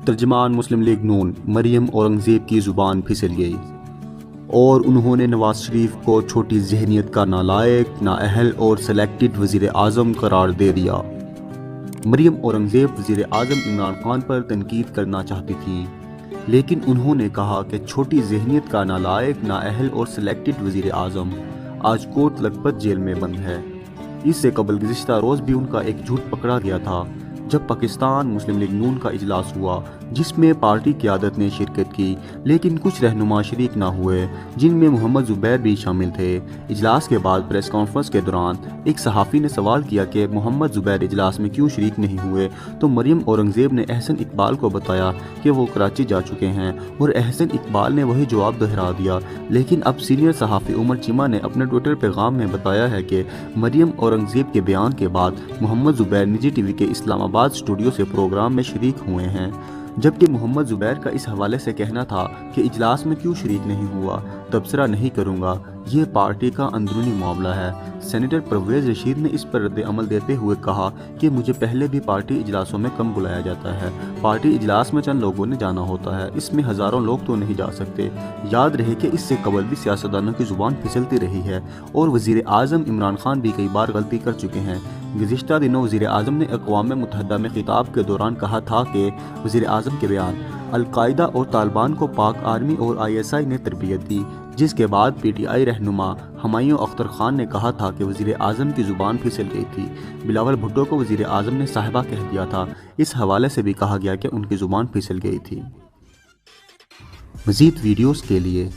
ترجمان مسلم لیگ نون مریم اورنگزیب کی زبان پھسل گئی اور انہوں نے نواز شریف کو چھوٹی ذہنیت کا نالائق، نااہل اور سلیکٹڈ وزیر اعظم قرار دے دیا۔ مریم اورنگزیب وزیر اعظم عمران خان پر تنقید کرنا چاہتی تھیں، لیکن انہوں نے کہا کہ چھوٹی ذہنیت کا نالائق، نااہل اور سلیکٹڈ وزیر اعظم آج کوٹ لکھپت جیل میں بند ہے۔ اس سے قبل گزشتہ روز بھی ان کا ایک جھوٹ پکڑا گیا تھا جب پاکستان مسلم لیگ نون کا اجلاس ہوا، جس میں پارٹی قیادت نے شرکت کی، لیکن کچھ رہنما شریک نہ ہوئے، جن میں محمد زبیر بھی شامل تھے۔ اجلاس کے بعد پریس کانفرنس کے دوران ایک صحافی نے سوال کیا کہ محمد زبیر اجلاس میں کیوں شریک نہیں ہوئے، تو مریم اورنگزیب نے احسن اقبال کو بتایا کہ وہ کراچی جا چکے ہیں، اور احسن اقبال نے وہی جواب دہرا دیا۔ لیکن اب سینئر صحافی عمر چیمہ نے اپنے ٹویٹر پیغام میں بتایا ہے کہ مریم اورنگزیب کے بیان کے بعد محمد زبیر نجی ٹی وی کے اسلام آباد اسٹوڈیو سے پروگرام میں شریک ہوئے ہیں، جبکہ محمد زبیر کا اس حوالے سے کہنا تھا کہ اجلاس میں کیوں شریک نہیں ہوا، تبصرہ نہیں کروں گا، یہ پارٹی کا اندرونی معاملہ ہے۔ سینیٹر پرویز رشید نے اس پر رد عمل دیتے ہوئے کہا کہ مجھے پہلے بھی پارٹی اجلاسوں میں کم بلایا جاتا ہے، پارٹی اجلاس میں چند لوگوں نے جانا ہوتا ہے، اس میں ہزاروں لوگ تو نہیں جا سکتے۔ یاد رہے کہ اس سے قبل بھی سیاستدانوں کی زبان پھسلتی رہی ہے اور وزیر اعظم عمران خان بھی کئی بار غلطی کر چکے ہیں۔ گزشتہ دنوں وزیر اعظم نے اقوام متحدہ میں خطاب کے دوران کہا تھا کہ وزیر اعظم کے بیان القاعدہ اور طالبان کو پاک آرمی اور ISI نے تربیت دی، جس کے بعد PTI رہنما ہمایوں اختر خان نے کہا تھا کہ وزیر اعظم کی زبان پھسل گئی تھی۔ بلاول بھٹو کو وزیر اعظم نے صاحبہ کہہ دیا تھا، اس حوالے سے بھی کہا گیا کہ ان کی زبان پھسل گئی تھی۔ مزید ویڈیوز کے لیے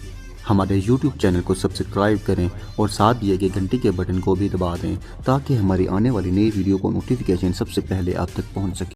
ہمارے YouTube چینل کو سبسکرائب کریں اور ساتھ دیے گئے گھنٹی کے بٹن کو بھی دبا دیں تاکہ ہماری آنے والی نئی ویڈیو کو نوٹیفیکیشن سب سے پہلے آپ تک پہنچ سکے۔